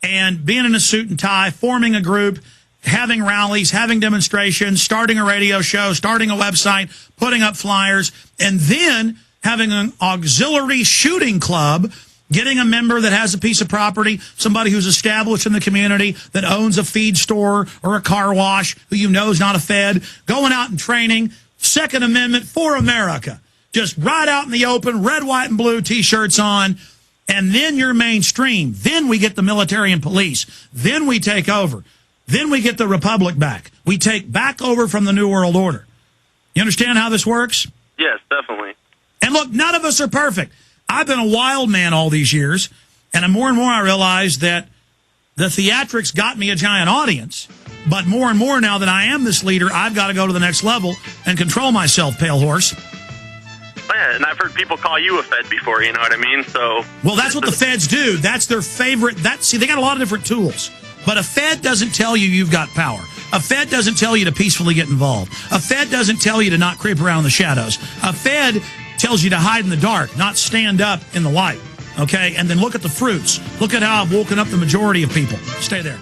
and being in a suit and tie, forming a group, having rallies, having demonstrations, starting a radio show, starting a website, putting up flyers, and then having an auxiliary shooting club, getting a member that has a piece of property, somebody who's established in the community that owns a feed store or a car wash, who you know is not a Fed, going out and training, Second Amendment for America. Just right out in the open, red, white, and blue T-shirts on, and then you're mainstream. Then we get the military and police. Then we take over. Then we get the republic back. We take back over from the New World Order. You understand how this works? Yes, definitely. And look, none of us are perfect. I've been a wild man all these years, and more I realize that the theatrics got me a giant audience. But more and more now that I am this leader, I've got to go to the next level and control myself, pale horse. Yeah, and I've heard people call you a Fed before, you know what I mean? So, well, that's what the Feds do. That's their favorite. See, they got a lot of different tools. But a Fed doesn't tell you you've got power. A Fed doesn't tell you to peacefully get involved. A Fed doesn't tell you to not creep around in the shadows. A Fed tells you to hide in the dark, not stand up in the light. Okay? And then look at the fruits. Look at how I've woken up the majority of people. Stay there.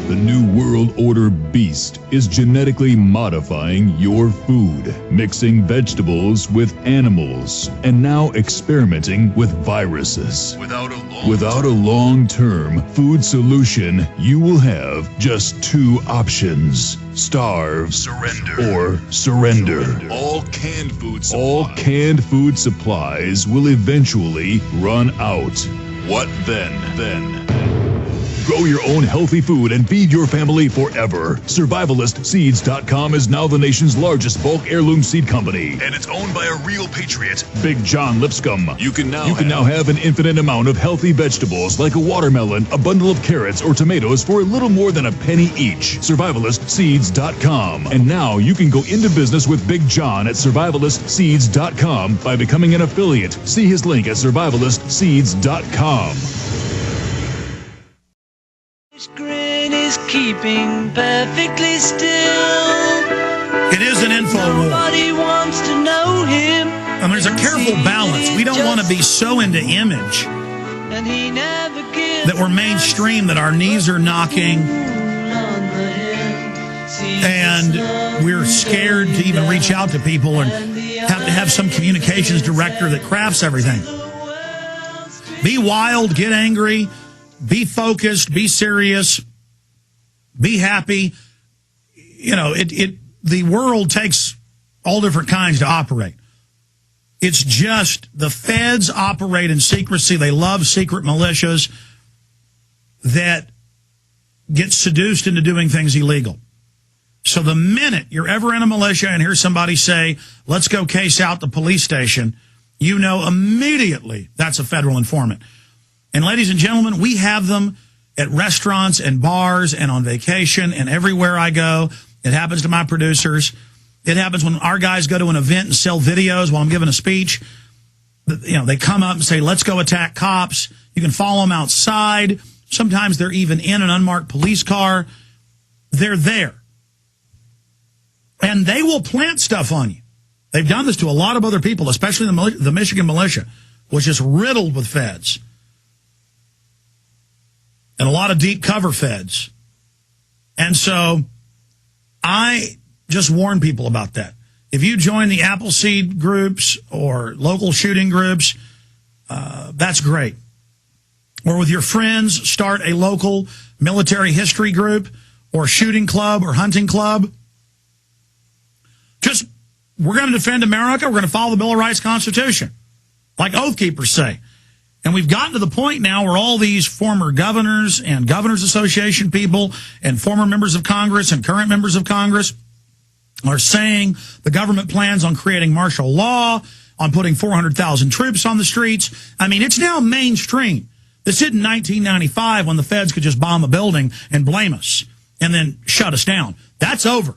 The New World Order beast is genetically modifying your food, mixing vegetables with animals, and now experimenting with viruses. Without a long-term food solution, you will have just two options: starve, or surrender. All canned food supplies will eventually run out. What then? Grow your own healthy food and feed your family forever. SurvivalistSeeds.com is now the nation's largest bulk heirloom seed company. And it's owned by a real patriot, Big John Lipscomb. You can now have an infinite amount of healthy vegetables like a watermelon, a bundle of carrots, or tomatoes for a little more than a penny each. SurvivalistSeeds.com. And now you can go into business with Big John at SurvivalistSeeds.com by becoming an affiliate. See his link at SurvivalistSeeds.com. His grin is keeping perfectly still. It is an info war. Nobody wants to know him. And there's a careful balance. We don't want to be so into image And he never gives that we're mainstream, that our knees are knocking, and we're scared to even reach out to people and have to have some communications director that crafts everything. Be wild, get angry, be focused, be serious, be happy. You know, the world takes all different kinds to operate. It's just the feds operate in secrecy. They love secret militias that get seduced into doing things illegal. So the minute you're ever in a militia and hear somebody say, let's go case out the police station, you know immediately that's a federal informant. And ladies and gentlemen, we have them at restaurants and bars and on vacation and everywhere I go. It happens to my producers. It happens when our guys go to an event and sell videos while I'm giving a speech. You know, they come up and say, let's go attack cops. You can follow them outside. Sometimes they're even in an unmarked police car. They're there. And they will plant stuff on you. They've done this to a lot of other people, especially the Michigan militia, which is riddled with feds. And a lot of deep cover feds. And so I just warn people about that. If you join the Appleseed groups or local shooting groups, that's great. Or with your friends, start a local military history group or shooting club or hunting club. Just, we're going to defend America. We're going to follow the Bill of Rights Constitution, like Oath Keepers say. And we've gotten to the point now where all these former governors and Governors Association people and former members of Congress and current members of Congress are saying the government plans on creating martial law, on putting 400,000 troops on the streets. I mean, it's now mainstream. This isn't 1995 when the feds could just bomb a building and blame us and then shut us down. That's over.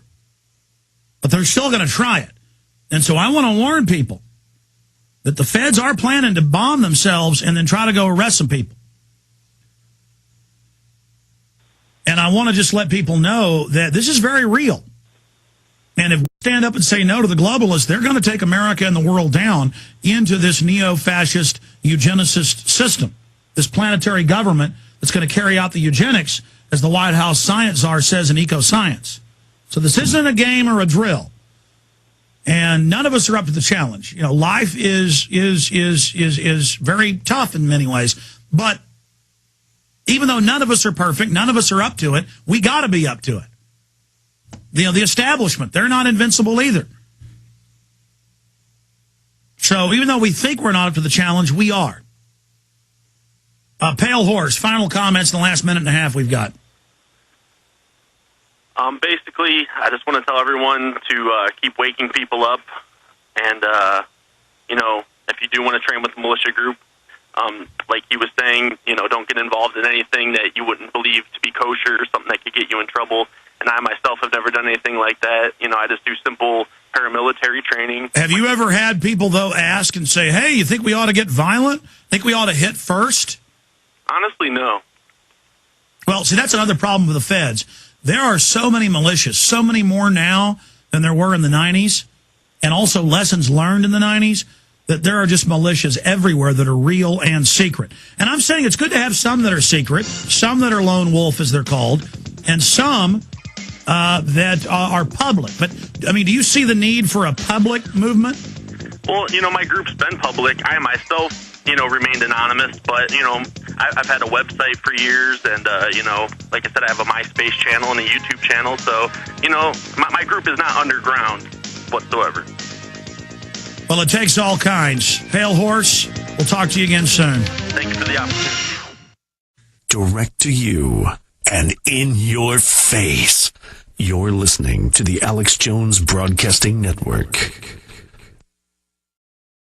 But they're still going to try it. And so I want to warn people that the feds are planning to bomb themselves and then try to go arrest some people. And I want to just let people know that this is very real. And if we stand up and say no to the globalists, they're going to take America and the world down into this neo-fascist eugenicist system, this planetary government that's going to carry out the eugenics, as the White House science czar says in eco-science. So this isn't a game or a drill. And none of us are up to the challenge. You know, life is very tough in many ways. But even though none of us are perfect, none of us are up to it, we got to be up to it. You know, the establishment, they're not invincible either. So even though we think we're not up to the challenge, we are. Pale Horse, final comments in the last minute and a half we've got. Basically, I just want to tell everyone to keep waking people up. And, you know, if you do want to train with the militia group, like he was saying, you know, don't get involved in anything that you wouldn't believe to be kosher or something that could get you in trouble. And I myself have never done anything like that. You know, I just do simple paramilitary training. Have you ever had people, though, ask and say, hey, you think we ought to get violent? Think we ought to hit first? Honestly, no. Well, see, that's another problem with the feds. There are so many militias, so many more now than there were in the 90s, and also lessons learned in the 90s, that there are just militias everywhere that are real and secret. And I'm saying it's good to have some that are secret, some that are lone wolf, as they're called, and some that are public. But, I mean, do you see the need for a public movement? Well, you know, my group's been public. I myself, you know, remained anonymous, but, you know, I've had a website for years, and, you know, like I said, I have a MySpace channel and a YouTube channel, so, you know, my group is not underground whatsoever. Well, it takes all kinds. Pale Horse, we'll talk to you again soon. Thank you for the opportunity. Direct to you and in your face. You're listening to the Alex Jones Broadcasting Network.